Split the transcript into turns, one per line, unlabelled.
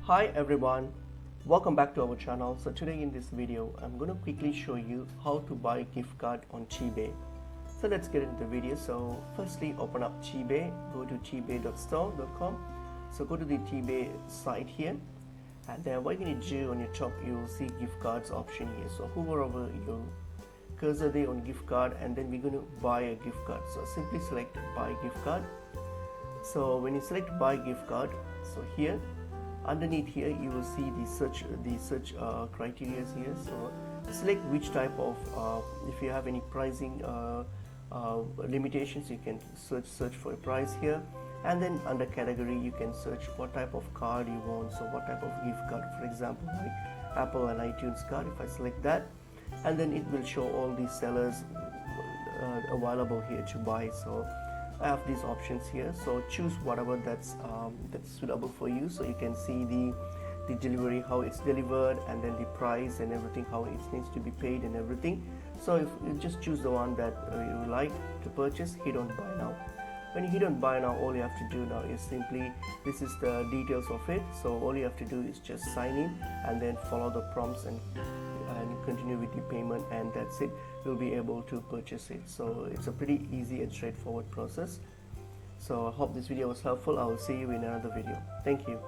Hi everyone, welcome back to our channel. So today in this video I'm going to quickly show you how to buy a gift card on Tbay. So let's get into the video. So firstly open up Tbay, go to tbay.store.com. So go to the Tbay site here, and then what you need to do, on your top you will see gift cards option here. So hover over your cursor there on gift card, and then we're going to buy a gift card. So simply select buy gift card. So when you select buy gift card, so here underneath here you will see the search criteria here. So select which type of if you have any pricing limitations, you can search for a price here, and then under category you can search what type of card you want. So what type of gift card, for example like Apple and iTunes card. If I select that, and then it will show all the sellers available here to buy. So I have these options here, so choose whatever that's suitable for you. So you can see the delivery, how it's delivered, and then the price and everything, how it needs to be paid and everything. So if you just choose the one that you like to purchase, hit on buy now. When you hit on buy now, all you have to do now is simply, this is the details of it. So all you have to do is just sign in and then follow the prompts and continue with the payment, and that's it. You'll be able to purchase it. So it's a pretty easy and straightforward process. So I hope this video was helpful. I will see you in another video. Thank you.